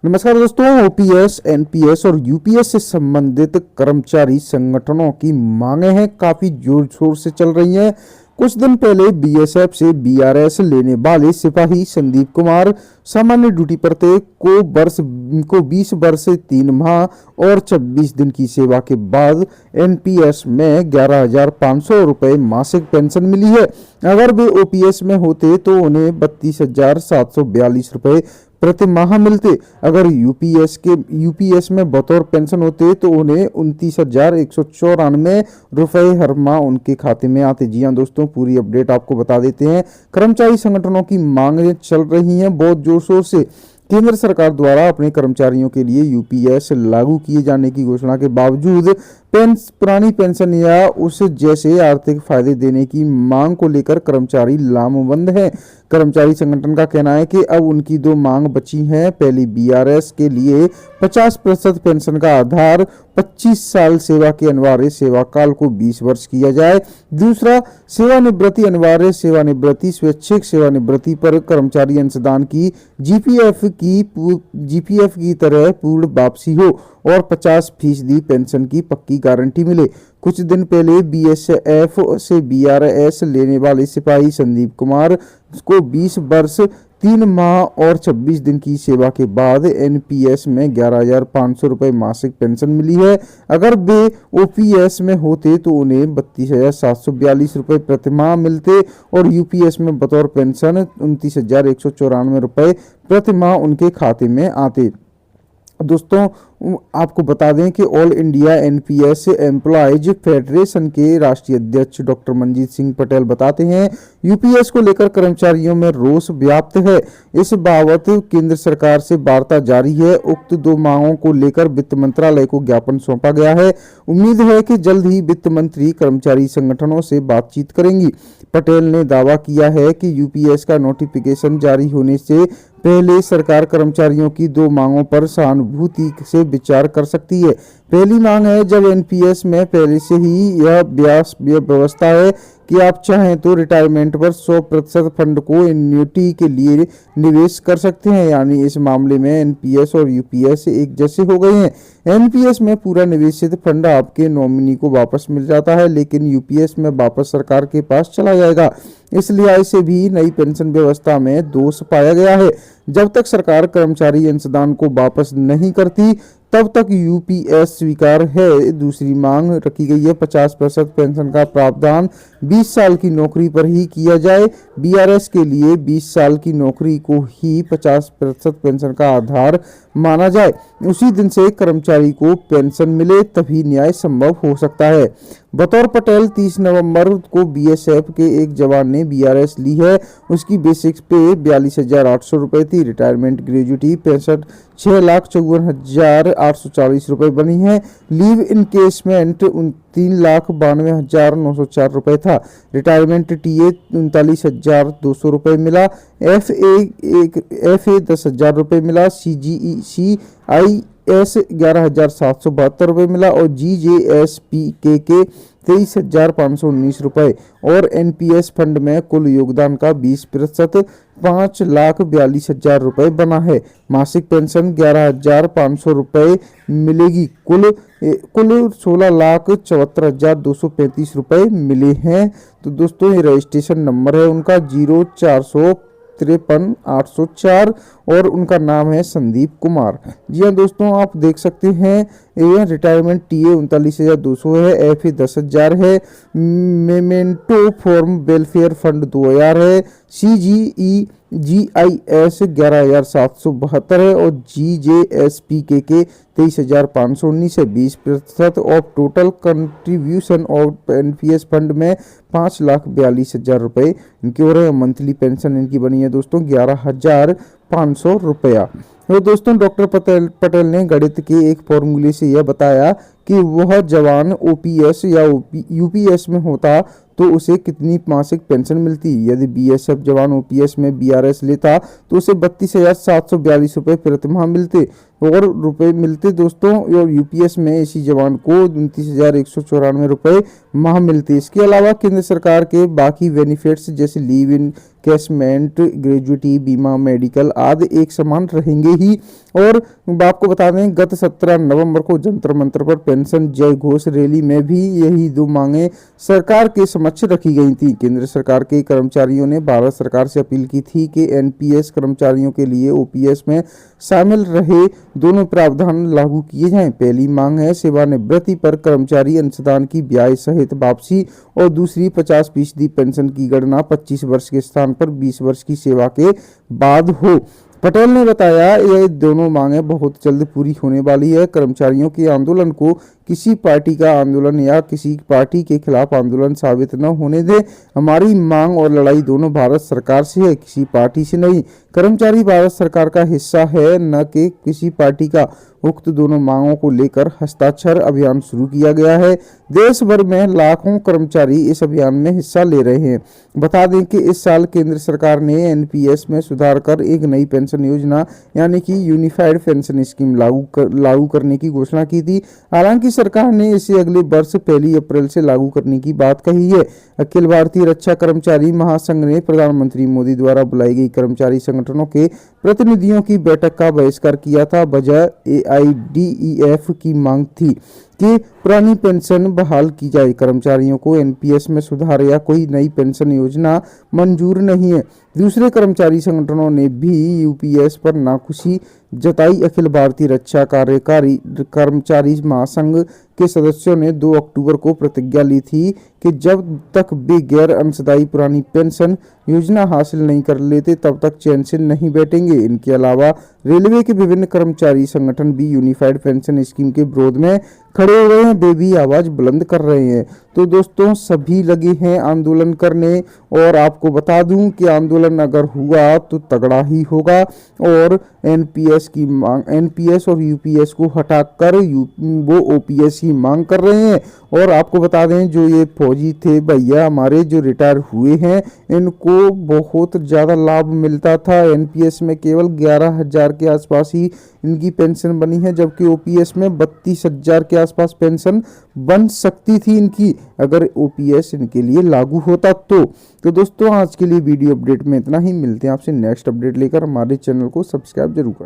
नमस्कार दोस्तों, OPS, NPS और यूपीएस से संबंधित कर्मचारी संगठनों की मांगे हैं काफी जोर शोर से चल रही हैं। कुछ दिन पहले बीएसएफ से बीआरएस लेने वाले सिपाही संदीप कुमार सामान्य ड्यूटी पर थे को 20 वर्ष 3 माह और 26 दिन की सेवा के बाद एनपीएस में 11,500 रुपये मासिक पेंशन मिली है। अगर वे ओपीएस में होते तो उन्हें 32,742 रुपये प्रति माह मिलते। अगर यूपीएस में बतौर पेंशन होते तो उन्हें 29,194 रुपये हर माह उनके खाते में आते। जी हाँ दोस्तों, पूरी अपडेट आपको बता देते हैं। कर्मचारी संगठनों की मांगें चल रही हैं बहुत जोर शोर से। केंद्र सरकार द्वारा अपने कर्मचारियों के लिए यूपीएस लागू किए जाने की घोषणा के बावजूद पुरानी पेंशन या उस जैसे आर्थिक फायदे देने की मांग को लेकर कर्मचारी लामबंद हैं। कर्मचारी संगठन का कहना है कि अब उनकी दो मांग बची हैं। पहली, बीआरएस के लिए 50% पेंशन का आधार 25 साल सेवा के अनिवार्य सेवा काल को 20 वर्ष किया जाए। दूसरा, सेवानिवृत्ति, अनिवार्य सेवानिवृत्ति, स्वैच्छिक सेवानिवृत्ति पर कर्मचारी अंशदान की जीपीएफ की तरह पूर्ण वापसी हो और 50% पेंशन की पक्की गारंटी मिले। कुछ दिन पहले बीएसएफ से बीआरएस लेने वाले सिपाही संदीप कुमार को 20 वर्ष 3 माह और 26 दिन की सेवा के बाद एनपीएस में 11,500 रुपये मासिक पेंशन मिली है। अगर वे ओपीएस में होते तो उन्हें 32,742 रुपये प्रति माह मिलते और यूपीएस में बतौर पेंशन 29,194 रुपये प्रति माह उनके खाते में आते। दोस्तों, आपको बता दें कि all India NPS employees federation के राष्ट्रीय अध्यक्ष डॉक्टर मंजीत सिंह पटेल बताते हैं, यूपीएस को लेकर कर्मचारियों में रोष व्याप्त है। इस बाबत केंद्र सरकार से वार्ता जारी है। उक्त दो मांगों को लेकर वित्त मंत्रालय को ज्ञापन सौंपा गया है। उम्मीद है कि जल्द ही वित्त मंत्री कर्मचारी संगठनों से बातचीत करेंगी। पटेल ने दावा किया है कि यूपीएस का नोटिफिकेशन जारी होने से पहले सरकार कर्मचारियों की दो मांगों पर सहानुभूति से विचार कर सकती है। पहली मांग है, जब एनपीएस में पहले से ही यह व्यवस्था है कि आप चाहें तो रिटायरमेंट पर 100% फंड को एन्युटी के लिए निवेश कर सकते हैं। यानी इस मामले में एनपीएस और यूपीएस एक जैसे हो गए हैं। एनपीएस में पूरा निवेशित फंड आपके नॉमिनी को वापस मिल जाता है, लेकिन यूपीएस में वापस सरकार के पास चला जाएगा। इस लिहाज से भी नई पेंशन व्यवस्था में दोष पाया गया है। जब तक सरकार कर्मचारी अंशदान को वापस नहीं करती तब तक यूपीएस स्वीकार है। दूसरी मांग रखी गई है, 50% पेंशन का प्रावधान 20 साल की नौकरी पर ही किया जाए। बीआरएस के लिए 20 साल की नौकरी को ही 50% पेंशन का आधार माना जाए। उसी दिन से कर्मचारी को पेंशन मिले, तभी न्याय संभव हो सकता है। बतौर पटेल, 30 नवंबर को बीएसएफ के एक जवान ने बीआरएस ली है। उसकी बेसिक पे 42,800 रुपये थी। रिटायरमेंट ग्रेजुटी 65,54,840 रुपये बनी है। लीव इनकेसमेंट 3,92,904 रुपये था। रिटायरमेंट टीए 39,200 रुपये मिला। एफए 10,000 रुपये मिला। CIS 11,772 रुपये मिला और GJSPK 23,519 रुपये और एनपीएस फंड में कुल योगदान का 20% 5,42,000 रुपये बना है। मासिक पेंशन 11,500 रुपये मिलेगी। कुल 16,74,235 रुपये मिले हैं। तो दोस्तों, ये रजिस्ट्रेशन नंबर है उनका 0,453,804 और उनका नाम है संदीप कुमार। जी हाँ दोस्तों, आप देख सकते हैं ये रिटायरमेंट टीए 39,200 है। एफए 10,000 है। मेमेंटो फॉर्म वेलफेयर फंड 2,000 है। GIS 11,772 है और GJSPK 23,519 है। 20% of total contribution of NPS fund में 5,42,000 रुपये इनकी हो रहे हैं। मंथली पेंशन इनकी बनी है दोस्तों 11,500 रुपया। तो दोस्तों, डॉक्टर पटेल ने गणित के एक फॉर्मूले से यह बताया कि वह जवान ओपीएस या यूपीएस में होता तो उसे कितनी मासिक पेंशन मिलती। यदि बीएसएफ जवान ओपीएस में बीआरएस लेता तो उसे 32,742 रुपये प्रति माह मिलते। और रुपए मिलते दोस्तों, और यूपीएस में इसी जवान को 29,194 रुपए माह मिलते। इसके अलावा केंद्र सरकार के बाकी बेनिफिट्स जैसे लीव इन कैशमेंट, ग्रेजुएटी, बीमा, मेडिकल आदि एक समान रहेंगे ही। और आपको बता दें, गत 17 नवंबर को जंतर मंतर पर पेंशन जय घोष रैली में भी यही दो मांगे सरकार के समक्ष रखी गई थी। केंद्र सरकार के कर्मचारियों ने भारत सरकार से अपील की थी कि एनपीएस कर्मचारियों के लिए ओपीएस में शामिल रहे दोनों प्रावधान लागू किए जाएं। पहली मांग है सेवानिवृत्ति पर कर्मचारी अंशदान की ब्याज सहित वापसी, और दूसरी 50% पेंशन की गणना 25 वर्ष के स्थान पर 20 वर्ष की सेवा के बाद हो। पटेल ने बताया, ये दोनों मांगें बहुत जल्द पूरी होने वाली है। कर्मचारियों के आंदोलन को किसी पार्टी का आंदोलन या किसी पार्टी के खिलाफ आंदोलन साबित न होने दे। हमारी मांग और लड़ाई दोनों भारत सरकार से है, किसी पार्टी से नहीं। कर्मचारी भारत सरकार का हिस्सा है, न कि किसी पार्टी का। उक्त दोनों मांगों को लेकर हस्ताक्षर अभियान शुरू किया गया है। देश भर में लाखों कर्मचारी इस अभियान में हिस्सा ले रहे हैं। बता दें कि इस साल केंद्र सरकार ने एनपीएस में सुधार कर एक नई पेंशन योजना यानी कि यूनिफाइड पेंशन स्कीम लागू करने की घोषणा की थी। हालांकि सरकार ने इसे अगले वर्ष 1 अप्रैल से लागू करने की बात कही है। अखिल भारतीय रक्षा कर्मचारी महासंघ ने प्रधानमंत्री मोदी द्वारा बुलाई गई कर्मचारी संगठनों के प्रतिनिधियों की बैठक का बहिष्कार किया था। वजह एआईडीईएफ की मांग थी कि पुरानी पेंशन बहाल की जाए। कर्मचारियों को एनपीएस में सुधार या कोई नई पेंशन योजना मंजूर नहीं है। दूसरे कर्मचारी संगठनों ने भी यूपीएस पर नाखुशी जताई। अखिल भारतीय रक्षा कार्यकारी कर्मचारी महासंघ के सदस्यों ने 2 अक्टूबर को प्रतिज्ञा ली थी कि जब तक वे गैर अंशदायी पुरानी पेंशन योजना हासिल नहीं कर लेते तब तक चैन से नहीं बैठेंगे। इनके अलावा रेलवे के विभिन्न कर्मचारी संगठन भी यूनिफाइड पेंशन स्कीम के विरोध में खड़े हो गए हैं, वे भी आवाज बुलंद कर रहे हैं। तो दोस्तों, सभी लगे हैं आंदोलन करने, और आपको बता दूं कि आंदोलन अगर हुआ तो तगड़ा ही होगा। और एनपीएस की मांग, एनपीएस और यूपीएस को हटाकर वो ओपीएस की मांग कर रहे हैं। और आपको बता दें, जो ये फौजी थे भैया हमारे जो रिटायर हुए हैं, इनको बहुत ज़्यादा लाभ मिलता था। एनपीएस में केवल 11,000 के आसपास ही इनकी पेंशन बनी है, जबकि ओपीएस में 32,000 के आसपास पेंशन बन सकती थी इनकी, अगर ओपीएस इनके लिए लागू होता तो दोस्तों, आज के लिए वीडियो अपडेट में इतना ही। मिलते हैं आपसे नेक्स्ट अपडेट लेकर। हमारे चैनल को सब्सक्राइब जरूर करें।